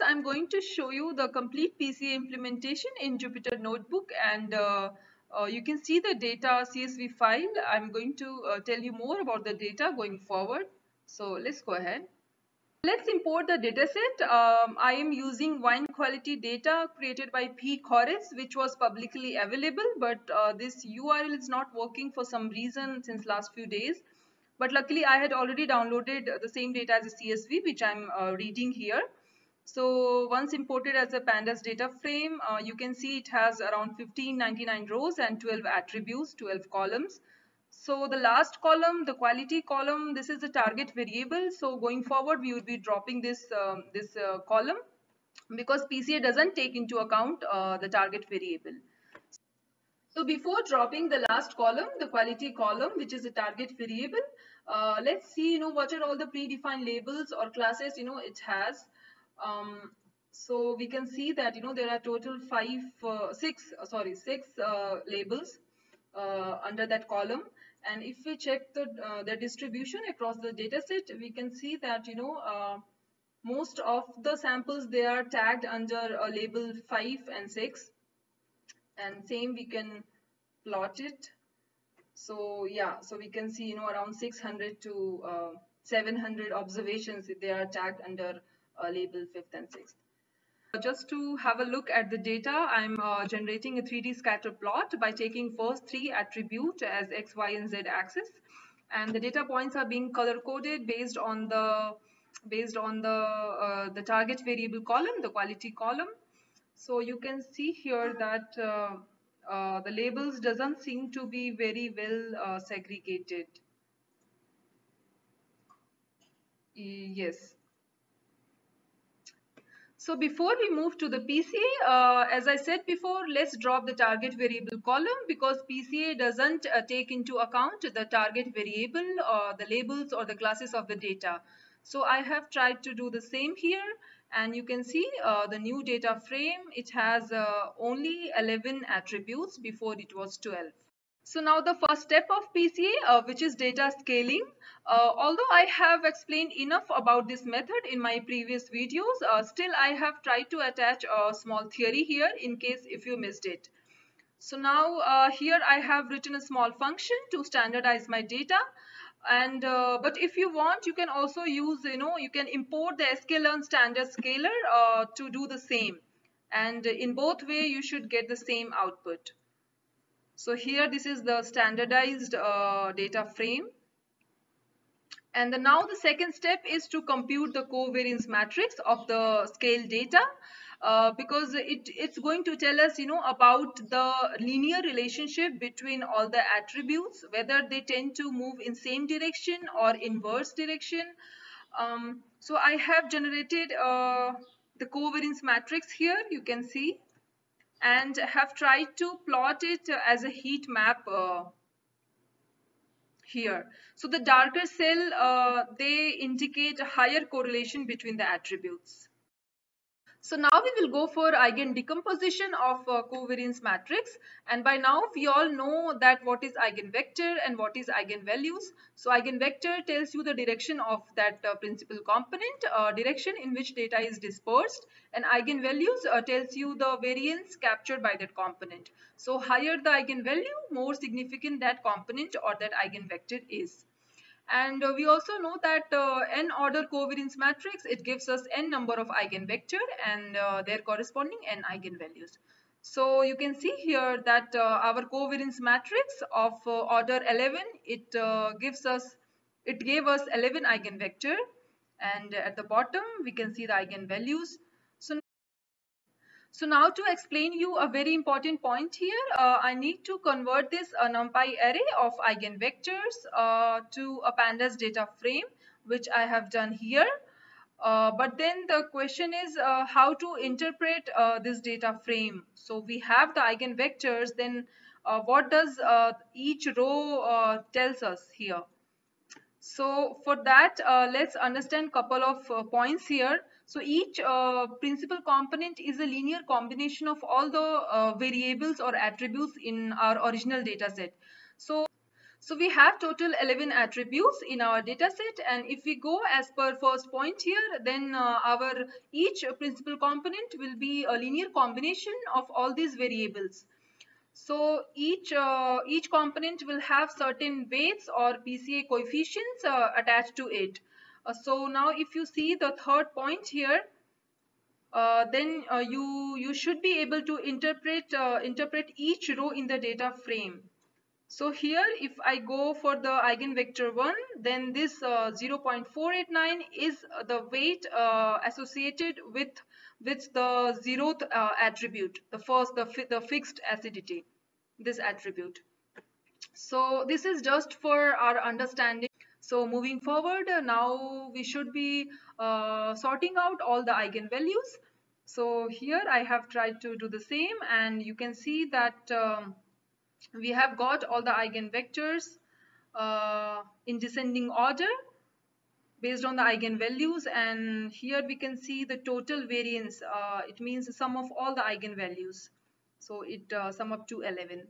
I'm going to show you the complete PCA implementation in Jupyter Notebook, and you can see the data CSV file. I'm going to tell you more about the data going forward. So let's go ahead. Let's import the dataset. I am using wine quality data created by P. Corris, which was publicly available, but this URL is not working for some reason since last few days. But luckily, I had already downloaded the same data as a CSV, which I'm reading here. So once imported as a pandas data frame, you can see it has around 1599 rows and 12 attributes, 12 columns. So the last column, the quality column, this is the target variable. So going forward, we would be dropping this column because PCA doesn't take into account the target variable. So before dropping the last column, the quality column, which is the target variable, let's see, what are all the predefined labels or classes, it has. So we can see that, there are total six labels under that column. And if we check the distribution across the data set, we can see that, most of the samples, they are tagged under label 5 and 6, and same we can plot it. So yeah, so we can see, around 600 to 700 observations, they are tagged under label 5th and 6th. Just to have a look at the data, I'm generating a 3D scatter plot by taking first 3 attributes as X, Y, and Z axis, and the data points are being color coded based on the target variable column, the quality column. So you can see here that the labels doesn't seem to be very well segregated. Yes. So before we move to the PCA, as I said before, let's drop the target variable column because PCA doesn't take into account the target variable or the labels or the classes of the data. So I have tried to do the same here, and you can see the new data frame, it has only 11 attributes, before it was 12. So now the first step of PCA, which is data scaling. Although I have explained enough about this method in my previous videos, still I have tried to attach a small theory here in case if you missed it. So now here I have written a small function to standardize my data. And but if you want, you can also use, you can import the sklearn standard scaler to do the same. And in both way, you should get the same output. So here this is the standardized data frame. And now the second step is to compute the covariance matrix of the scale data, because it's going to tell us, about the linear relationship between all the attributes, whether they tend to move in same direction or inverse direction. So I have generated the covariance matrix here, you can see, and have tried to plot it as a heat map here. So the darker cell, they indicate a higher correlation between the attributes. So now we will go for eigen decomposition of covariance matrix, and by now we all know that what is eigenvector and what is eigenvalues. So eigenvector tells you the direction of that principal component, direction in which data is dispersed, and eigenvalues tells you the variance captured by that component. So higher the eigenvalue, more significant that component or that eigenvector is. And we also know that n order covariance matrix, it gives us n number of eigenvector and their corresponding n eigenvalues. So you can see here that our covariance matrix of order 11, it gave us 11 eigenvector, and at the bottom we can see the eigenvalues. So now to explain you a very important point here, I need to convert this NumPy array of eigenvectors to a pandas data frame, which I have done here. But then the question is how to interpret this data frame. So we have the eigenvectors, then what does each row tells us here? So for that, let's understand couple of points here. So each principal component is a linear combination of all the variables or attributes in our original data set. So we have total 11 attributes in our data set, and if we go as per first point here, then our each principal component will be a linear combination of all these variables. So each component will have certain weights or PCA coefficients attached to it. So now if you see the third point here, then you should be able to interpret each row in the data frame. So here, if I go for the eigenvector 1, then this 0.489 is the weight associated with the zeroth attribute, the first, the fixed acidity, this attribute. So this is just for our understanding. So moving forward, now we should be sorting out all the eigenvalues. So here I have tried to do the same, and you can see that we have got all the eigenvectors in descending order based on the eigenvalues, and here we can see the total variance. It means the sum of all the eigenvalues. So it sum up to 11.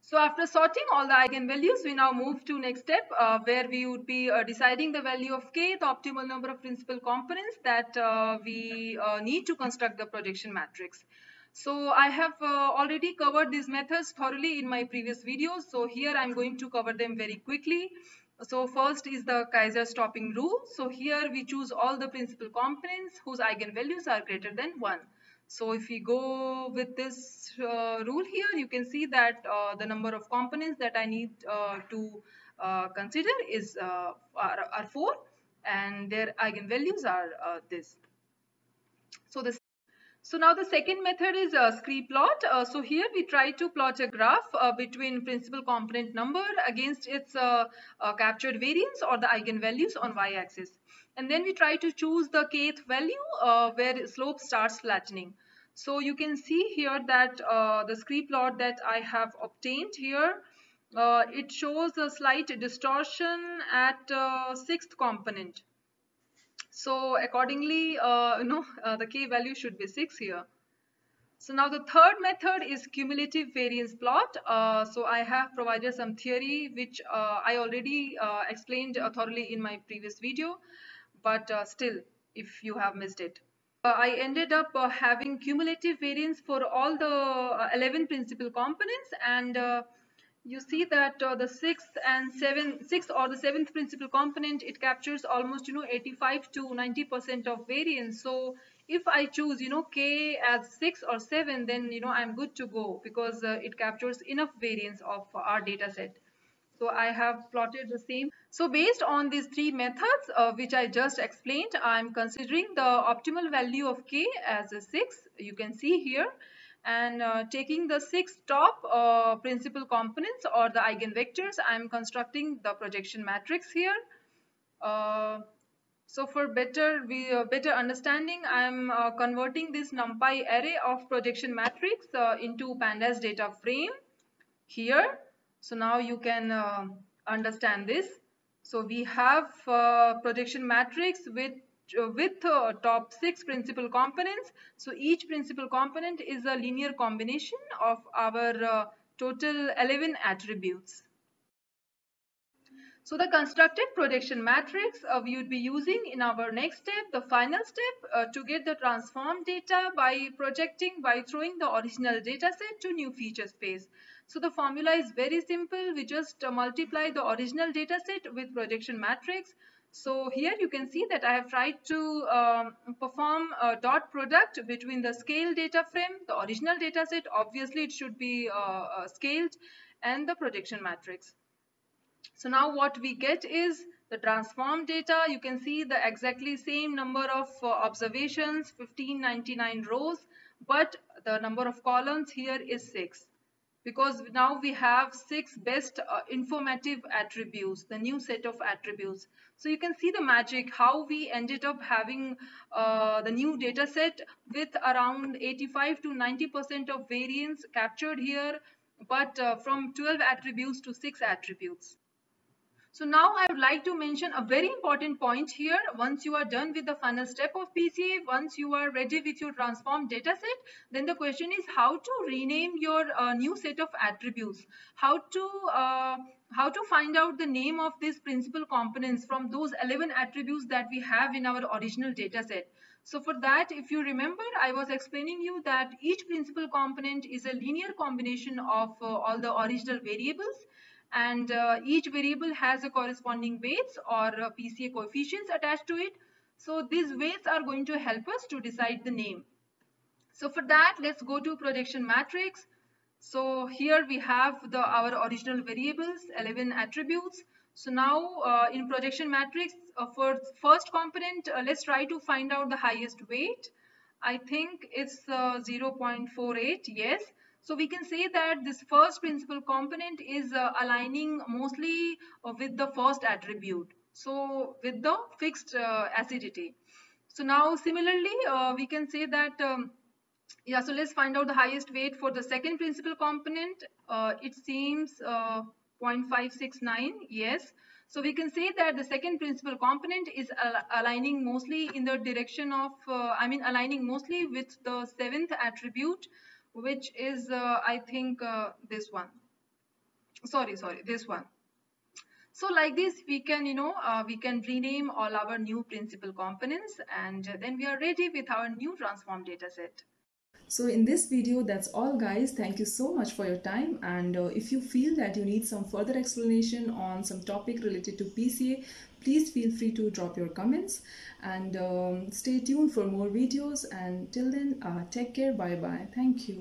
So after sorting all the eigenvalues, we now move to next step where we would be deciding the value of k, the optimal number of principal components that we need to construct the projection matrix. So I have already covered these methods thoroughly in my previous videos. So here I'm going to cover them very quickly. So first is the Kaiser-Stopping rule. So here we choose all the principal components whose eigenvalues are greater than 1. So if we go with this rule here, you can see that the number of components that I need to consider is are 4, and their eigenvalues are this. So now the second method is scree plot. So here we try to plot a graph between principal component number against its captured variance or the eigenvalues on y-axis. And then we try to choose the kth value where slope starts flattening. So you can see here that the scree plot that I have obtained here, it shows a slight distortion at sixth component. So accordingly, the k value should be 6 here. So now the third method is cumulative variance plot. So I have provided some theory which I already explained thoroughly in my previous video, but still, if you have missed it. I ended up having cumulative variance for all the 11 principal components, and you see that the sixth or the seventh principal component, it captures almost 85 to 90% of variance. So if I choose k as 6 or 7, then I'm good to go, because it captures enough variance of our data set. So I have plotted the same. So based on these three methods which I just explained, I'm considering the optimal value of k as a 6. You can see here, and taking the 6 top principal components or the eigenvectors, I'm constructing the projection matrix here. So for better understanding, I'm converting this NumPy array of projection matrix into pandas data frame here. So now you can understand this. So we have projection matrix with top 6 principal components. So each principal component is a linear combination of our total 11 attributes. So the constructed projection matrix we would be using in our next step, the final step, to get the transformed data by throwing the original data set to new feature space. So the formula is very simple. We just multiply the original data set with projection matrix. So here you can see that I have tried to perform a dot product between the scale data frame, the original data set, obviously it should be scaled, and the projection matrix. So now what we get is the transformed data. You can see the exactly same number of observations, 1599 rows, but the number of columns here is 6. Because now we have 6 best informative attributes, the new set of attributes. So you can see the magic, how we ended up having the new data set with around 85 to 90% of variance captured here, but from 12 attributes to 6 attributes. So now I would like to mention a very important point here. Once you are done with the final step of PCA, once you are ready with your transformed dataset, then the question is how to rename your new set of attributes, how to find out the name of these principal components from those 11 attributes that we have in our original dataset. So for that, if you remember, I was explaining you that each principal component is a linear combination of all the original variables, and each variable has a corresponding weights or PCA coefficients attached to it. So these weights are going to help us to decide the name. So for that, let's go to projection matrix. So here we have our original variables, 11 attributes. So now in projection matrix, for first component, let's try to find out the highest weight. I think it's 0.48, yes. So we can say that this first principal component is aligning mostly with the first attribute. So with the fixed acidity. So now similarly, we can say that yeah, so let's find out the highest weight for the second principal component. It seems 0.569, yes. So we can say that the second principal component is aligning mostly in the direction of, aligning mostly with the seventh attribute, which is, I think, this one. Sorry, this one. So like this, we can, we can rename all our new principal components, and then we are ready with our new transform data set. So in this video, that's all guys. Thank you so much for your time, and if you feel that you need some further explanation on some topic related to PCA, please feel free to drop your comments, and stay tuned for more videos, and till then take care, bye bye, thank you.